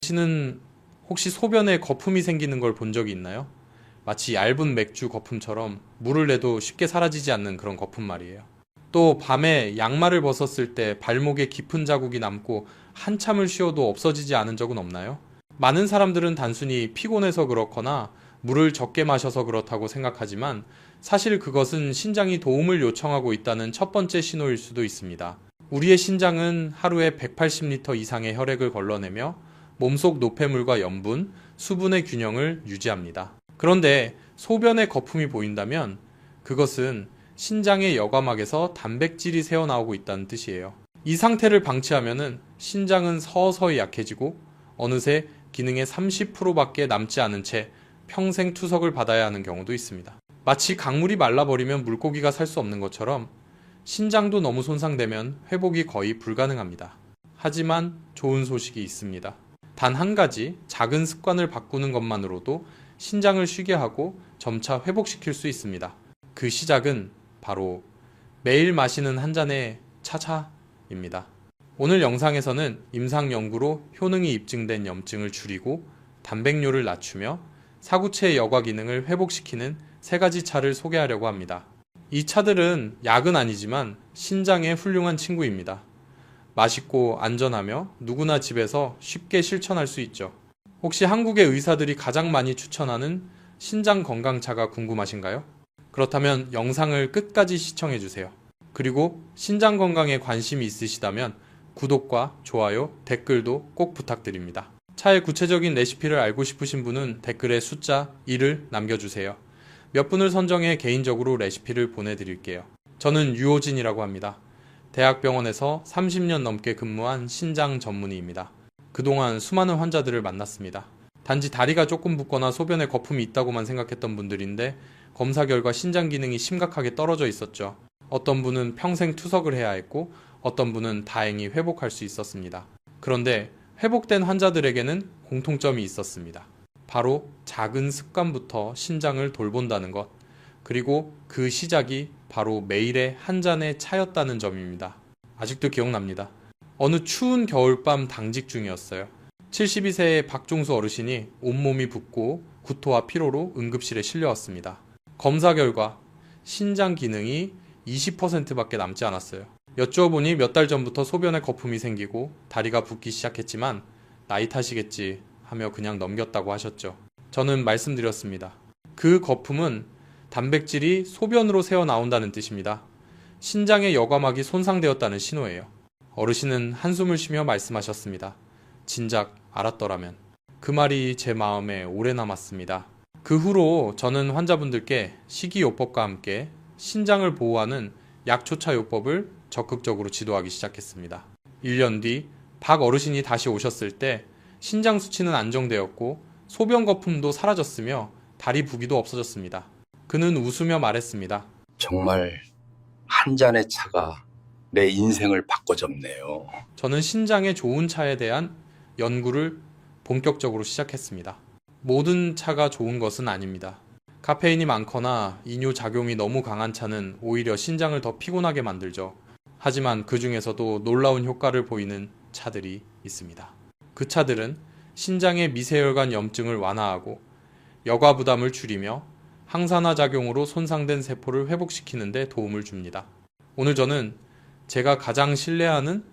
당신은 혹시 소변에 거품이 생기는 걸 본 적이 있나요? 마치 얇은 맥주 거품처럼 물을 내도 쉽게 사라지지 않는 그런 거품 말이에요. 또 밤에 양말을 벗었을 때 발목에 깊은 자국이 남고 한참을 쉬어도 없어지지 않은 적은 없나요? 많은 사람들은 단순히 피곤해서 그렇거나 물을 적게 마셔서 그렇다고 생각하지만 사실 그것은 신장이 도움을 요청하고 있다는 첫 번째 신호일 수도 있습니다. 우리의 신장은 하루에 180리터 이상의 혈액을 걸러내며 몸속 노폐물과 염분, 수분의 균형을 유지합니다. 그런데 소변에 거품이 보인다면 그것은 신장의 여과막에서 단백질이 새어나오고 있다는 뜻이에요. 이 상태를 방치하면 신장은 서서히 약해지고 어느새 기능의 30%밖에 남지 않은 채 평생 투석을 받아야 하는 경우도 있습니다. 마치 강물이 말라버리면 물고기가 살 수 없는 것처럼 신장도 너무 손상되면 회복이 거의 불가능합니다. 하지만 좋은 소식이 있습니다. 단 한 가지 작은 습관을 바꾸는 것만으로도 신장을 쉬게 하고 점차 회복시킬 수 있습니다. 그 시작은 바로 매일 마시는 한 잔의 차차입니다. 오늘 영상에서는 임상 연구로 효능이 입증된 염증을 줄이고 단백뇨를 낮추며 사구체의 여과 기능을 회복시키는 세 가지 차를 소개하려고 합니다. 이 차들은 약은 아니지만 신장의 훌륭한 친구입니다. 맛있고 안전하며 누구나 집에서 쉽게 실천할 수 있죠. 혹시 한국의 의사들이 가장 많이 추천하는 신장 건강차가 궁금하신가요? 그렇다면 영상을 끝까지 시청해주세요. 그리고 신장 건강에 관심이 있으시다면 구독과 좋아요, 댓글도 꼭 부탁드립니다. 차의 구체적인 레시피를 알고 싶으신 분은 댓글에 숫자 1을 남겨주세요. 몇 분을 선정해 개인적으로 레시피를 보내드릴게요. 저는 유호진이라고 합니다. 대학병원에서 30년 넘게 근무한 신장 전문의입니다. 그동안 수많은 환자들을 만났습니다. 단지 다리가 조금 붓거나 소변에 거품이 있다고만 생각했던 분들인데 검사 결과 신장 기능이 심각하게 떨어져 있었죠. 어떤 분은 평생 투석을 해야 했고 어떤 분은 다행히 회복할 수 있었습니다. 그런데 회복된 환자들에게는 공통점이 있었습니다. 바로 작은 습관부터 신장을 돌본다는 것, 그리고 그 시작이 바로 매일의 한 잔의 차였다는 점입니다. 아직도 기억납니다. 어느 추운 겨울밤 당직 중이었어요. 72세의 박종수 어르신이 온몸이 붓고 구토와 피로로 응급실에 실려왔습니다. 검사 결과 신장 기능이 20%밖에 남지 않았어요. 여쭈어보니 몇 달 전부터 소변에 거품이 생기고 다리가 붓기 시작했지만 나이 탓이겠지 하며 그냥 넘겼다고 하셨죠. 저는 말씀드렸습니다. 그 거품은 단백질이 소변으로 새어나온다는 뜻입니다. 신장의 여과막이 손상되었다는 신호예요. 어르신은 한숨을 쉬며 말씀하셨습니다. 진작 알았더라면. 그 말이 제 마음에 오래 남았습니다. 그 후로 저는 환자분들께 식이요법과 함께 신장을 보호하는 약초차요법을 적극적으로 지도하기 시작했습니다. 1년 뒤 박 어르신이 다시 오셨을 때 신장 수치는 안정되었고 소변 거품도 사라졌으며 다리 부기도 없어졌습니다. 그는 웃으며 말했습니다. 정말 한 잔의 차가 내 인생을 바꿔줬네요. 저는 신장에 좋은 차에 대한 연구를 본격적으로 시작했습니다. 모든 차가 좋은 것은 아닙니다. 카페인이 많거나 이뇨 작용이 너무 강한 차는 오히려 신장을 더 피곤하게 만들죠. 하지만 그 중에서도 놀라운 효과를 보이는 차들이 있습니다. 그 차들은 신장의 미세혈관 염증을 완화하고 여과 부담을 줄이며 항산화 작용으로 손상된 세포를 회복시키는 데 도움을 줍니다. 오늘 저는 제가 가장 신뢰하는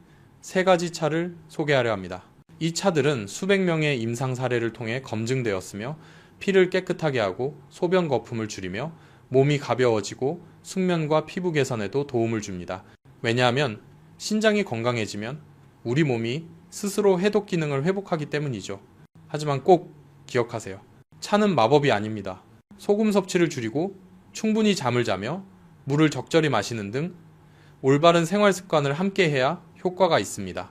세 가지 차를 소개하려 합니다. 이 차들은 수백 명의 임상 사례를 통해 검증되었으며 피를 깨끗하게 하고 소변 거품을 줄이며 몸이 가벼워지고 숙면과 피부 개선에도 도움을 줍니다. 왜냐하면 신장이 건강해지면 우리 몸이 스스로 해독 기능을 회복하기 때문이죠. 하지만 꼭 기억하세요. 차는 마법이 아닙니다. 소금 섭취를 줄이고 충분히 잠을 자며 물을 적절히 마시는 등 올바른 생활 습관을 함께 해야 효과가 있습니다.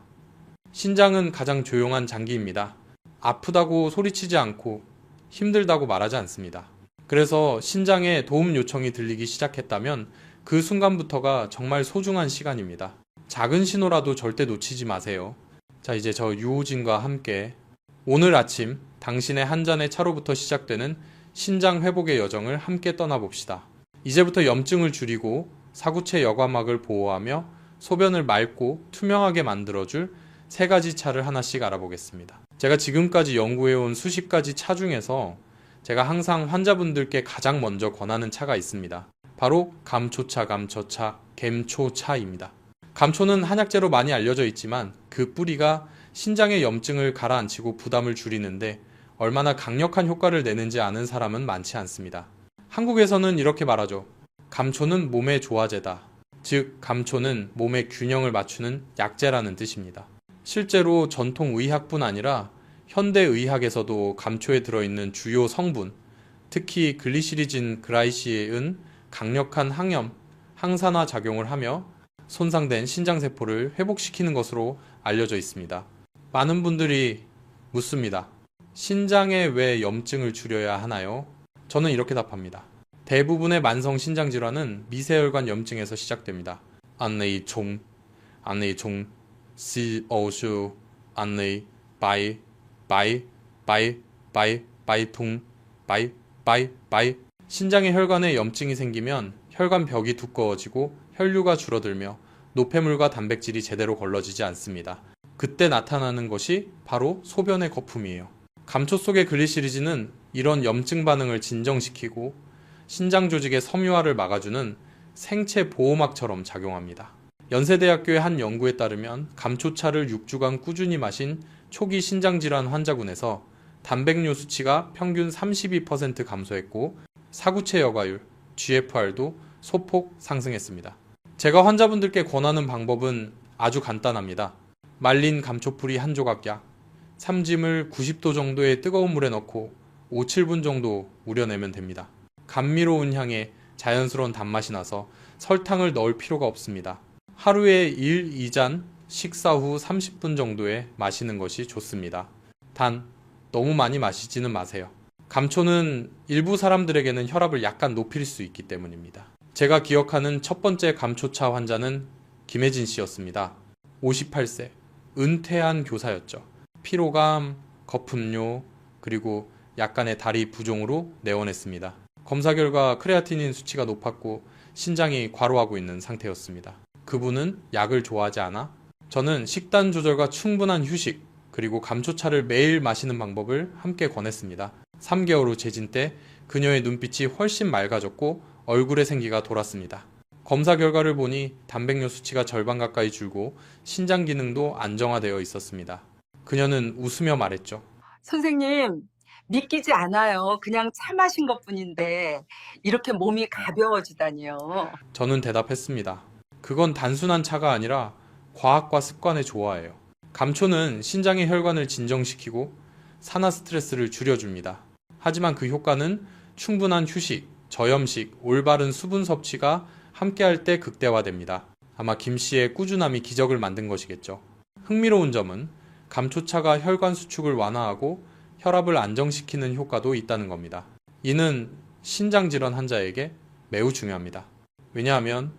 신장은 가장 조용한 장기입니다. 아프다고 소리치지 않고 힘들다고 말하지 않습니다. 그래서 신장에 도움 요청이 들리기 시작했다면 그 순간부터가 정말 소중한 시간입니다. 작은 신호라도 절대 놓치지 마세요. 자, 이제 저 유호진과 함께 오늘 아침 당신의 한 잔의 차로부터 시작되는 신장 회복의 여정을 함께 떠나봅시다. 이제부터 염증을 줄이고 사구체 여과막을 보호하며 소변을 맑고 투명하게 만들어줄 세 가지 차를 하나씩 알아보겠습니다. 제가 지금까지 연구해온 수십 가지 차 중에서 제가 항상 환자분들께 가장 먼저 권하는 차가 있습니다. 바로 감초차, 갬초차입니다. 감초는 한약재로 많이 알려져 있지만 그 뿌리가 신장의 염증을 가라앉히고 부담을 줄이는데 얼마나 강력한 효과를 내는지 아는 사람은 많지 않습니다. 한국에서는 이렇게 말하죠. 감초는 몸의 조화제다. 즉, 감초는 몸의 균형을 맞추는 약재라는 뜻입니다. 실제로 전통 의학뿐 아니라 현대 의학에서도 감초에 들어있는 주요 성분, 특히 글리시리진 그라이시에은 강력한 항염, 항산화 작용을 하며 손상된 신장세포를 회복시키는 것으로 알려져 있습니다. 많은 분들이 묻습니다. 신장에 왜 염증을 줄여야 하나요? 저는 이렇게 답합니다. 대부분의 만성 신장 질환은 미세혈관 염증에서 시작됩니다. 안의 종, 시 어슈, 안의 바이, 바이퉁, 바이. 신장의 혈관에 염증이 생기면 혈관 벽이 두꺼워지고 혈류가 줄어들며 노폐물과 단백질이 제대로 걸러지지 않습니다. 그때 나타나는 것이 바로 소변의 거품이에요. 감초 속의 글리시리진은 이런 염증 반응을 진정시키고 신장 조직의 섬유화를 막아주는 생체 보호막처럼 작용합니다. 연세대학교의 한 연구에 따르면 감초차를 6주간 꾸준히 마신 초기 신장질환 환자군에서 단백뇨 수치가 평균 32% 감소했고 사구체 여과율, GFR도 소폭 상승했습니다. 제가 환자분들께 권하는 방법은 아주 간단합니다. 말린 감초뿌리 한 조각약, 삼짐을 90도 정도의 뜨거운 물에 넣고 5, 7분 정도 우려내면 됩니다. 감미로운 향에 자연스러운 단맛이 나서 설탕을 넣을 필요가 없습니다. 하루에 1, 2잔 식사 후 30분 정도에 마시는 것이 좋습니다. 단, 너무 많이 마시지는 마세요. 감초는 일부 사람들에게는 혈압을 약간 높일 수 있기 때문입니다. 제가 기억하는 첫 번째 감초차 환자는 김혜진 씨였습니다. 58세, 은퇴한 교사였죠. 피로감, 거품료, 그리고 약간의 다리 부종으로 내원했습니다. 검사 결과 크레아티닌 수치가 높았고 신장이 과로하고 있는 상태였습니다. 그분은 약을 좋아하지 않아 저는 식단 조절과 충분한 휴식, 그리고 감초차를 매일 마시는 방법을 함께 권했습니다. 3개월 후 재진 때 그녀의 눈빛이 훨씬 맑아졌고 얼굴에 생기가 돌았습니다. 검사 결과를 보니 단백뇨 수치가 절반 가까이 줄고 신장 기능도 안정화되어 있었습니다. 그녀는 웃으며 말했죠. 선생님, 믿기지 않아요. 그냥 차 마신 것뿐인데 이렇게 몸이 가벼워지다니요. 저는 대답했습니다. 그건 단순한 차가 아니라 과학과 습관의 조화예요. 감초는 신장의 혈관을 진정시키고 산화 스트레스를 줄여줍니다. 하지만 그 효과는 충분한 휴식, 저염식, 올바른 수분 섭취가 함께할 때 극대화됩니다. 아마 김 씨의 꾸준함이 기적을 만든 것이겠죠. 흥미로운 점은 감초차가 혈관 수축을 완화하고 혈압을 안정시키는 효과도 있다는 겁니다. 이는 신장질환 환자에게 매우 중요합니다. 왜냐하면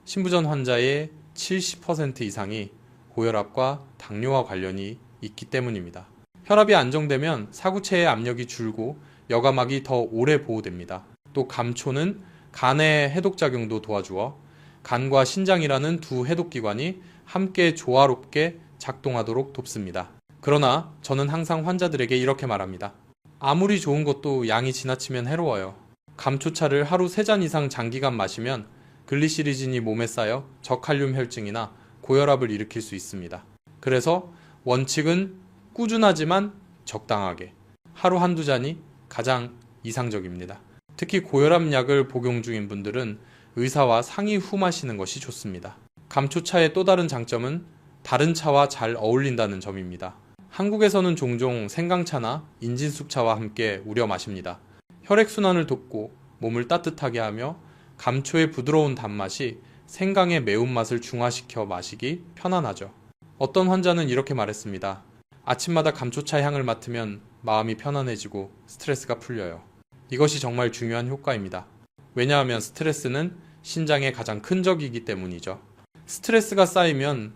신부전 환자의 70% 이상이 고혈압과 당뇨와 관련이 있기 때문입니다. 혈압이 안정되면 사구체의 압력이 줄고 여과막이 더 오래 보호됩니다. 또 감초는 간의 해독작용도 도와주어 간과 신장이라는 두 해독기관이 함께 조화롭게 작동하도록 돕습니다. 그러나 저는 항상 환자들에게 이렇게 말합니다. 아무리 좋은 것도 양이 지나치면 해로워요. 감초차를 하루 3잔 이상 장기간 마시면 글리시리진이 몸에 쌓여 저칼륨 혈증이나 고혈압을 일으킬 수 있습니다. 그래서 원칙은 꾸준하지만 적당하게 하루 한두 잔이 가장 이상적입니다. 특히 고혈압 약을 복용 중인 분들은 의사와 상의 후 마시는 것이 좋습니다. 감초차의 또 다른 장점은 다른 차와 잘 어울린다는 점입니다. 한국에서는 종종 생강차나 인진쑥차와 함께 우려 마십니다. 혈액순환을 돕고 몸을 따뜻하게 하며 감초의 부드러운 단맛이 생강의 매운맛을 중화시켜 마시기 편안하죠. 어떤 환자는 이렇게 말했습니다. 아침마다 감초차 향을 맡으면 마음이 편안해지고 스트레스가 풀려요. 이것이 정말 중요한 효과입니다. 왜냐하면 스트레스는 신장의 가장 큰 적이기 때문이죠. 스트레스가 쌓이면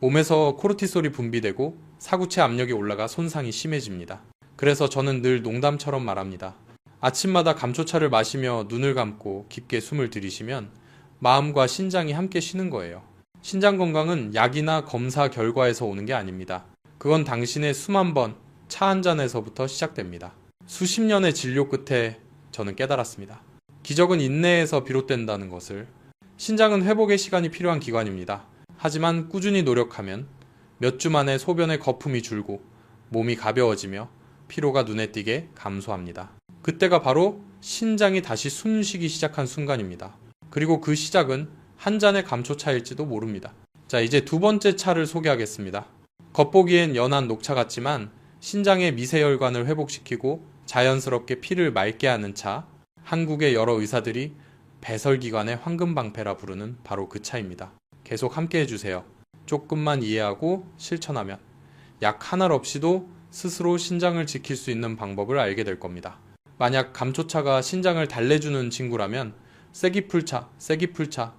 몸에서 코르티솔이 분비되고 사구체 압력이 올라가 손상이 심해집니다. 그래서 저는 늘 농담처럼 말합니다. 아침마다 감초차를 마시며 눈을 감고 깊게 숨을 들이쉬면 마음과 신장이 함께 쉬는 거예요. 신장 건강은 약이나 검사 결과에서 오는 게 아닙니다. 그건 당신의 숨 한 번, 차 한 잔에서부터 시작됩니다. 수십 년의 진료 끝에 저는 깨달았습니다. 기적은 인내에서 비롯된다는 것을. 신장은 회복의 시간이 필요한 기관입니다. 하지만 꾸준히 노력하면 몇 주 만에 소변의 거품이 줄고 몸이 가벼워지며 피로가 눈에 띄게 감소합니다. 그때가 바로 신장이 다시 숨쉬기 시작한 순간입니다. 그리고 그 시작은 한 잔의 감초차일지도 모릅니다. 자, 이제 두 번째 차를 소개하겠습니다. 겉보기엔 연한 녹차 같지만 신장의 미세혈관을 회복시키고 자연스럽게 피를 맑게 하는 차. 한국의 여러 의사들이 배설기관의 황금방패라 부르는 바로 그 차입니다. 계속 함께 해주세요. 조금만 이해하고 실천하면 약 하나 없이도 스스로 신장을 지킬 수 있는 방법을 알게 될 겁니다. 만약 감초차가 신장을 달래주는 친구라면 세기풀차,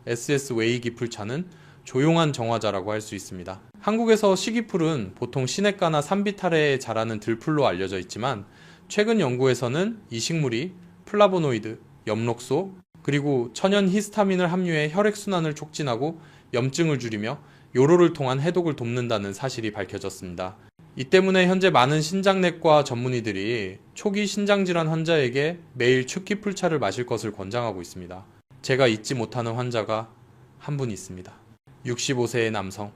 SS 웨이기풀차는 조용한 정화자라고 할 수 있습니다. 한국에서 시기풀은 보통 시냇가나 산비탈에 자라는 들풀로 알려져 있지만 최근 연구에서는 이 식물이 플라보노이드, 엽록소, 그리고 천연 히스타민을 함유해 혈액순환을 촉진하고 염증을 줄이며 요로를 통한 해독을 돕는다는 사실이 밝혀졌습니다. 이 때문에 현재 많은 신장내과 전문의들이 초기 신장질환 환자에게 매일 축기풀차를 마실 것을 권장하고 있습니다. 제가 잊지 못하는 환자가 한 분 있습니다. 65세의 남성.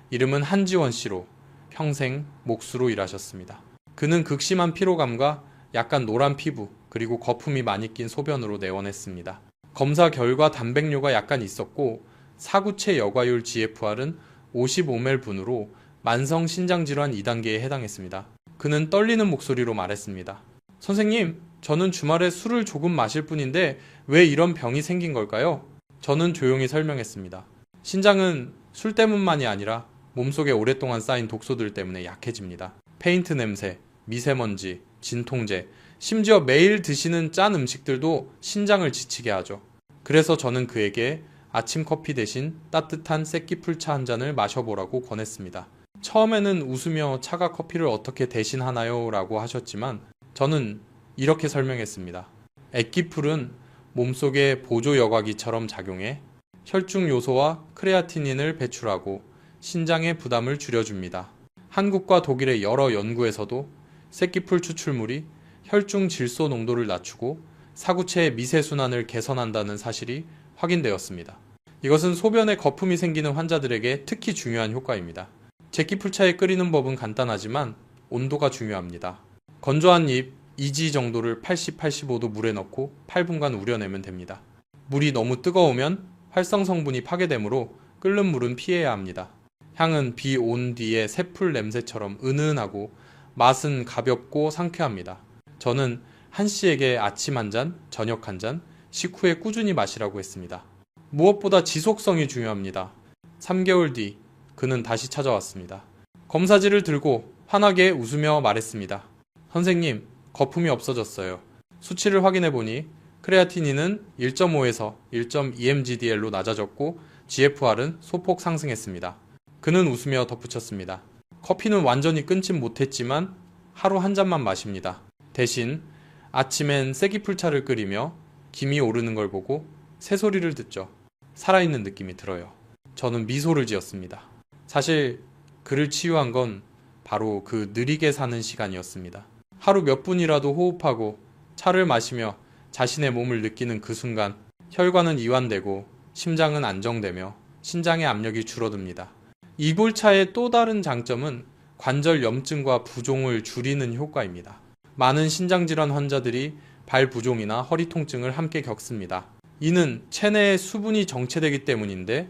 이름은 한지원 씨로 평생 목수로 일하셨습니다. 그는 극심한 피로감과 약간 노란 피부 그리고 거품이 많이 낀 소변으로 내원했습니다. 검사 결과 단백뇨가 약간 있었고 사구체 여과율 GFR은 55ml 분으로 만성 신장질환 2단계에 해당했습니다. 그는 떨리는 목소리로 말했습니다. 선생님, 저는 주말에 술을 조금 마실 뿐인데 왜 이런 병이 생긴 걸까요? 저는 조용히 설명했습니다. 신장은 술 때문만이 아니라 몸속에 오랫동안 쌓인 독소들 때문에 약해집니다. 페인트 냄새, 미세먼지, 진통제, 심지어 매일 드시는 짠 음식들도 신장을 지치게 하죠. 그래서 저는 그에게 아침 커피 대신 따뜻한 새끼풀차 한 잔을 마셔보라고 권했습니다. 처음에는 웃으며 차가 커피를 어떻게 대신하나요? 라고 하셨지만 저는 이렇게 설명했습니다. 액기풀은 몸속에 보조 여과기처럼 작용해 혈중 요소와 크레아티닌을 배출하고 신장의 부담을 줄여줍니다. 한국과 독일의 여러 연구에서도 새끼풀 추출물이 혈중 질소 농도를 낮추고 사구체의 미세순환을 개선한다는 사실이 확인되었습니다. 이것은 소변에 거품이 생기는 환자들에게 특히 중요한 효과입니다. 제끼풀차에 끓이는 법은 간단하지만 온도가 중요합니다. 건조한 잎 2지 정도를 80-85도 물에 넣고 8분간 우려내면 됩니다. 물이 너무 뜨거우면 활성 성분이 파괴되므로 끓는 물은 피해야 합니다. 향은 비 온 뒤의 새풀 냄새처럼 은은하고 맛은 가볍고 상쾌합니다. 저는 한 씨에게 아침 한 잔, 저녁 한 잔, 식후에 꾸준히 마시라고 했습니다. 무엇보다 지속성이 중요합니다. 3개월 뒤 그는 다시 찾아왔습니다. 검사지를 들고 환하게 웃으며 말했습니다. 선생님, 거품이 없어졌어요. 수치를 확인해보니 크레아티닌은 1.5에서 1.2mgdl로 낮아졌고 GFR은 소폭 상승했습니다. 그는 웃으며 덧붙였습니다. 커피는 완전히 끊진 못했지만 하루 한 잔만 마십니다. 대신 아침엔 세기풀차를 끓이며 김이 오르는 걸 보고 새소리를 듣죠. 살아있는 느낌이 들어요. 저는 미소를 지었습니다. 사실 그를 치유한 건 바로 그 느리게 사는 시간이었습니다. 하루 몇 분이라도 호흡하고 차를 마시며 자신의 몸을 느끼는 그 순간 혈관은 이완되고 심장은 안정되며 신장의 압력이 줄어듭니다. 이골차의 또 다른 장점은 관절 염증과 부종을 줄이는 효과입니다. 많은 신장질환 환자들이 발 부종이나 허리 통증을 함께 겪습니다. 이는 체내의 수분이 정체되기 때문인데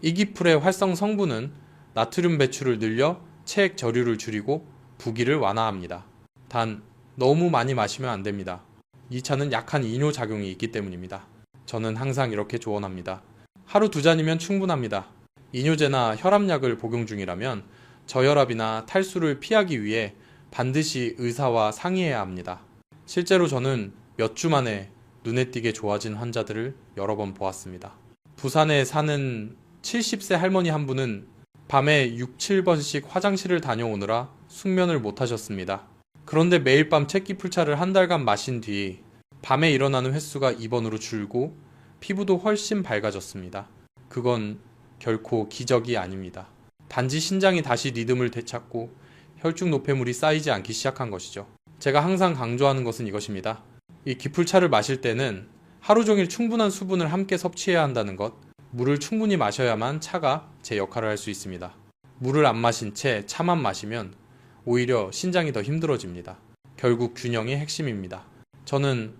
이기풀의 활성 성분은 나트륨 배출을 늘려 체액 저류를 줄이고 부기를 완화합니다. 단 너무 많이 마시면 안 됩니다. 이 차는 약한 이뇨 작용이 있기 때문입니다. 저는 항상 이렇게 조언합니다. 하루 2잔이면 충분합니다. 이뇨제나 혈압약을 복용 중이라면 저혈압이나 탈수를 피하기 위해 반드시 의사와 상의해야 합니다. 실제로 저는 몇 주 만에 눈에 띄게 좋아진 환자들을 여러 번 보았습니다. 부산에 사는 70세 할머니 한 분은 밤에 6-7번씩 화장실을 다녀오느라 숙면을 못 하셨습니다. 그런데 매일 밤 채끼풀차를 한 달간 마신 뒤 밤에 일어나는 횟수가 2번으로 줄고 피부도 훨씬 밝아졌습니다. 그건 결코 기적이 아닙니다. 단지 신장이 다시 리듬을 되찾고 혈중 노폐물이 쌓이지 않기 시작한 것이죠. 제가 항상 강조하는 것은 이것입니다. 이 기풀차를 마실 때는 하루 종일 충분한 수분을 함께 섭취해야 한다는 것, 물을 충분히 마셔야만 차가 제 역할을 할 수 있습니다. 물을 안 마신 채 차만 마시면 오히려 신장이 더 힘들어집니다. 결국 균형이 핵심입니다. 저는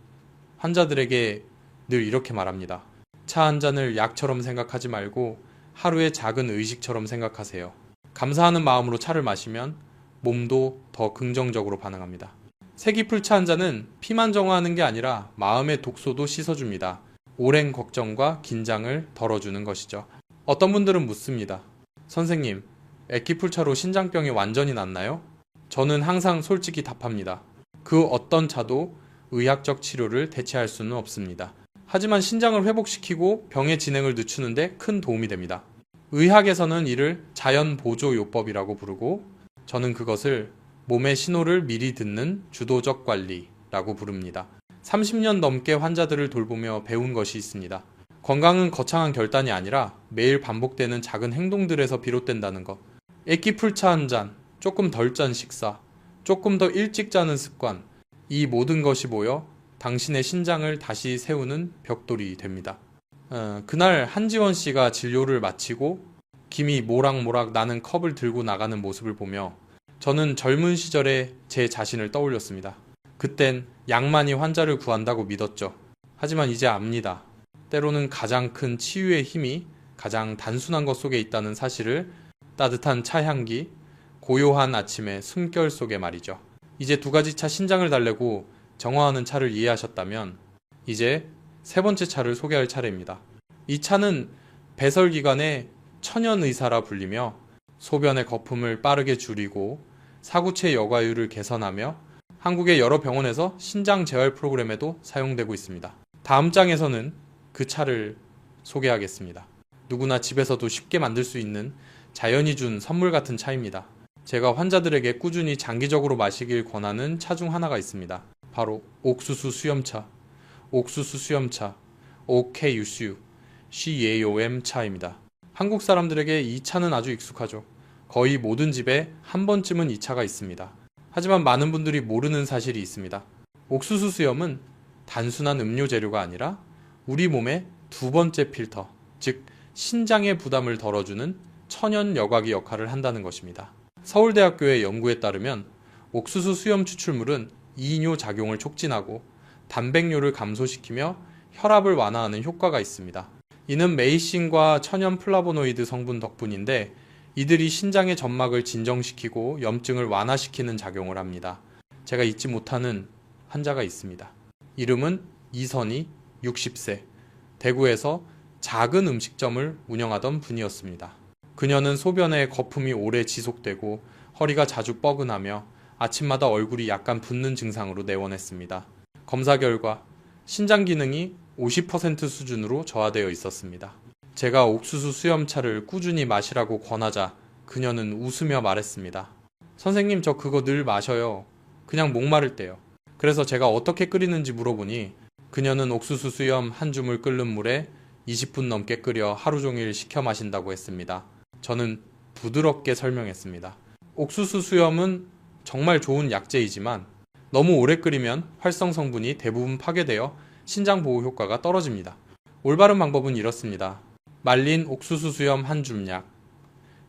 환자들에게 늘 이렇게 말합니다. 차 한 잔을 약처럼 생각하지 말고 하루의 작은 의식처럼 생각하세요. 감사하는 마음으로 차를 마시면 몸도 더 긍정적으로 반응합니다. 세기풀차 한 잔은 피만 정화하는 게 아니라 마음의 독소도 씻어줍니다. 오랜 걱정과 긴장을 덜어주는 것이죠. 어떤 분들은 묻습니다. 선생님, 액기풀차로 신장병이 완전히 낫나요? 저는 항상 솔직히 답합니다. 그 어떤 차도 의학적 치료를 대체할 수는 없습니다. 하지만 신장을 회복시키고 병의 진행을 늦추는데 큰 도움이 됩니다. 의학에서는 이를 자연보조요법이라고 부르고 저는 그것을 몸의 신호를 미리 듣는 주도적 관리라고 부릅니다. 30년 넘게 환자들을 돌보며 배운 것이 있습니다. 건강은 거창한 결단이 아니라 매일 반복되는 작은 행동들에서 비롯된다는 것. 액기풀차 한 잔, 조금 덜 짠 식사, 조금 더 일찍 자는 습관, 이 모든 것이 모여 당신의 신장을 다시 세우는 벽돌이 됩니다. 그날 한지원 씨가 진료를 마치고 김이 모락모락 나는 컵을 들고 나가는 모습을 보며 저는 젊은 시절에 제 자신을 떠올렸습니다. 그땐 약만이 환자를 구한다고 믿었죠. 하지만 이제 압니다. 때로는 가장 큰 치유의 힘이 가장 단순한 것 속에 있다는 사실을 따뜻한 차향기, 고요한 아침의 숨결 속에 말이죠. 이제 2가지 차 신장을 달래고 정화하는 차를 이해하셨다면 이제 3번째 차를 소개할 차례입니다. 이 차는 배설기관의 천연의사라 불리며 소변의 거품을 빠르게 줄이고 사구체 여과율을 개선하며 한국의 여러 병원에서 신장 재활 프로그램에도 사용되고 있습니다. 다음 장에서는 그 차를 소개하겠습니다. 누구나 집에서도 쉽게 만들 수 있는 자연이 준 선물 같은 차입니다. 제가 환자들에게 꾸준히 장기적으로 마시길 권하는 차 중 하나가 있습니다. 바로 옥수수 수염차, OKUSU, CAOM 차입니다. 한국 사람들에게 이 차는 아주 익숙하죠. 거의 모든 집에 한 번쯤은 이 차가 있습니다. 하지만 많은 분들이 모르는 사실이 있습니다. 옥수수 수염은 단순한 음료 재료가 아니라 우리 몸의 2번째 필터, 즉 신장의 부담을 덜어주는 천연 여과기 역할을 한다는 것입니다. 서울대학교의 연구에 따르면 옥수수 수염 추출물은 이뇨 작용을 촉진하고 단백뇨를 감소시키며 혈압을 완화하는 효과가 있습니다. 이는 메이신과 천연 플라보노이드 성분 덕분인데 이들이 신장의 점막을 진정시키고 염증을 완화시키는 작용을 합니다. 제가 잊지 못하는 환자가 있습니다. 이름은 이선희, 60세, 대구에서 작은 음식점을 운영하던 분이었습니다. 그녀는 소변에 거품이 오래 지속되고 허리가 자주 뻐근하며 아침마다 얼굴이 약간 붓는 증상으로 내원했습니다. 검사 결과 신장 기능이 50% 수준으로 저하되어 있었습니다. 제가 옥수수 수염차를 꾸준히 마시라고 권하자 그녀는 웃으며 말했습니다. 선생님, 저 그거 늘 마셔요. 그냥 목마를 때요. 그래서 제가 어떻게 끓이는지 물어보니 그녀는 옥수수 수염 한 줌을 끓는 물에 20분 넘게 끓여 하루 종일 식혀 마신다고 했습니다. 저는 부드럽게 설명했습니다. 옥수수 수염은 정말 좋은 약재이지만 너무 오래 끓이면 활성 성분이 대부분 파괴되어 신장 보호 효과가 떨어집니다. 올바른 방법은 이렇습니다. 말린 옥수수 수염 한 줌약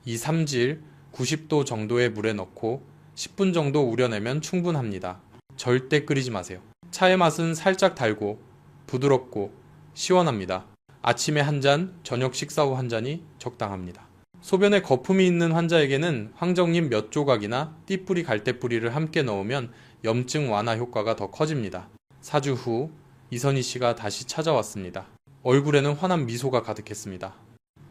2, 3질 90도 정도의 물에 넣고 10분 정도 우려내면 충분합니다. 절대 끓이지 마세요. 차의 맛은 살짝 달고 부드럽고 시원합니다. 아침에 한 잔, 저녁 식사 후 한 잔이 적당합니다. 소변에 거품이 있는 환자에게는 황정잎 몇 조각이나 띠뿌리 갈대뿌리를 함께 넣으면 염증 완화 효과가 더 커집니다. 4주 후 이선희 씨가 다시 찾아왔습니다. 얼굴에는 환한 미소가 가득했습니다.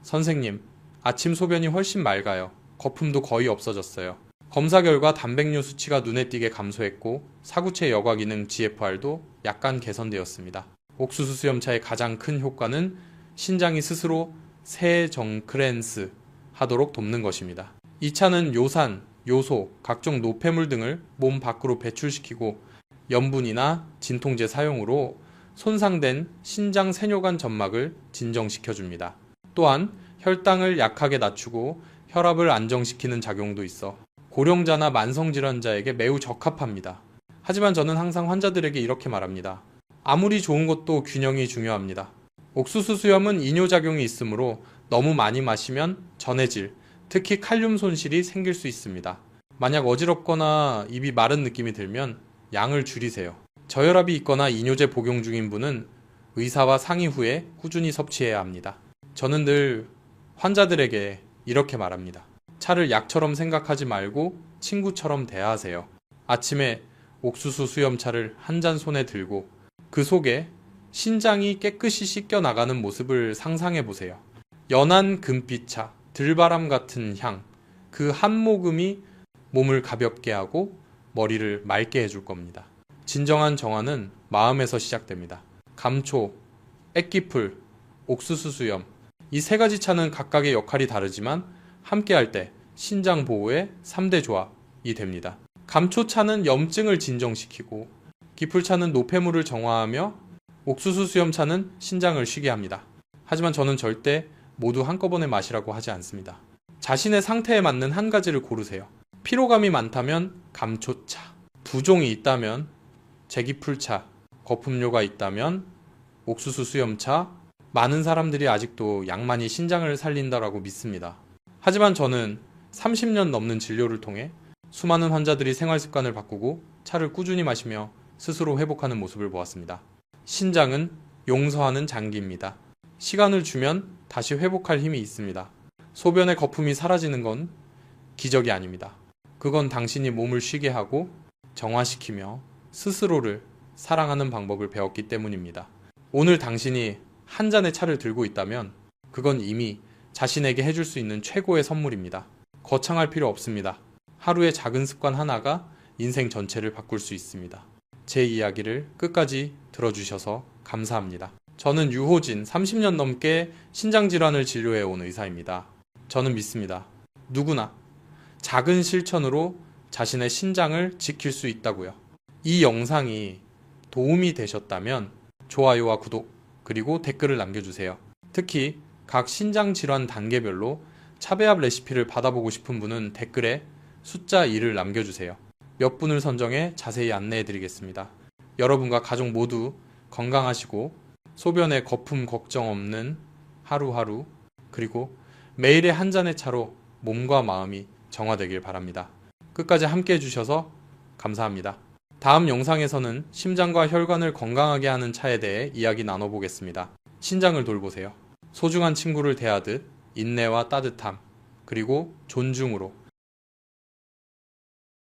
선생님, 아침 소변이 훨씬 맑아요. 거품도 거의 없어졌어요. 검사 결과 단백뇨 수치가 눈에 띄게 감소했고 사구체 여과 기능 GFR도 약간 개선되었습니다. 옥수수 수염차의 가장 큰 효과는 신장이 스스로 세정크렌스 하도록 돕는 것입니다. 이 차는 요산, 요소, 각종 노폐물 등을 몸 밖으로 배출시키고 염분이나 진통제 사용으로 손상된 신장 세뇨관 점막을 진정시켜줍니다. 또한 혈당을 약하게 낮추고 혈압을 안정시키는 작용도 있어 고령자나 만성질환자에게 매우 적합합니다. 하지만 저는 항상 환자들에게 이렇게 말합니다. 아무리 좋은 것도 균형이 중요합니다. 옥수수 수염은 이뇨작용이 있으므로 너무 많이 마시면 전해질, 특히 칼륨 손실이 생길 수 있습니다. 만약 어지럽거나 입이 마른 느낌이 들면 양을 줄이세요. 저혈압이 있거나 이뇨제 복용 중인 분은 의사와 상의 후에 꾸준히 섭취해야 합니다. 저는 늘 환자들에게 이렇게 말합니다. 차를 약처럼 생각하지 말고 친구처럼 대하세요. 아침에 옥수수 수염차를 한 잔 손에 들고 그 속에 신장이 깨끗이 씻겨 나가는 모습을 상상해 보세요. 연한 금빛차, 들바람 같은 향, 그 한 모금이 몸을 가볍게 하고 머리를 맑게 해줄 겁니다. 진정한 정화는 마음에서 시작됩니다. 감초, 액기풀, 옥수수 수염, 이 세 가지 차는 각각의 역할이 다르지만 함께할 때 신장 보호의 3대 조합이 됩니다. 감초차는 염증을 진정시키고, 기풀차는 노폐물을 정화하며, 옥수수 수염차는 신장을 쉬게 합니다. 하지만 저는 절대 모두 한꺼번에 마시라고 하지 않습니다. 자신의 상태에 맞는 한 가지를 고르세요. 피로감이 많다면 감초차, 부종이 있다면 제기풀차, 거품료가 있다면 옥수수 수염차, 많은 사람들이 아직도 양만이 신장을 살린다라고 믿습니다. 하지만 저는 30년 넘는 진료를 통해 수많은 환자들이 생활 습관을 바꾸고 차를 꾸준히 마시며 스스로 회복하는 모습을 보았습니다. 신장은 용서하는 장기입니다. 시간을 주면 다시 회복할 힘이 있습니다. 소변의 거품이 사라지는 건 기적이 아닙니다. 그건 당신이 몸을 쉬게 하고 정화시키며 스스로를 사랑하는 방법을 배웠기 때문입니다. 오늘 당신이 한 잔의 차를 들고 있다면 그건 이미 자신에게 해줄 수 있는 최고의 선물입니다. 거창할 필요 없습니다. 하루의 작은 습관 하나가 인생 전체를 바꿀 수 있습니다. 제 이야기를 끝까지 들어주셔서 감사합니다. 저는 유호진, 30년 넘게 신장질환을 진료해온 의사입니다. 저는 믿습니다. 누구나 작은 실천으로 자신의 신장을 지킬 수 있다고요. 이 영상이 도움이 되셨다면 좋아요와 구독, 그리고 댓글을 남겨주세요. 특히 각 신장질환 단계별로 차배합 레시피를 받아보고 싶은 분은 댓글에 숫자 2를 남겨주세요. 몇 분을 선정해 자세히 안내해드리겠습니다. 여러분과 가족 모두 건강하시고 소변에 거품 걱정 없는 하루하루, 그리고 매일의 한 잔의 차로 몸과 마음이 정화되길 바랍니다. 끝까지 함께 해주셔서 감사합니다. 다음 영상에서는 심장과 혈관을 건강하게 하는 차에 대해 이야기 나눠보겠습니다. 신장을 돌보세요. 소중한 친구를 대하듯 인내와 따뜻함, 그리고 존중으로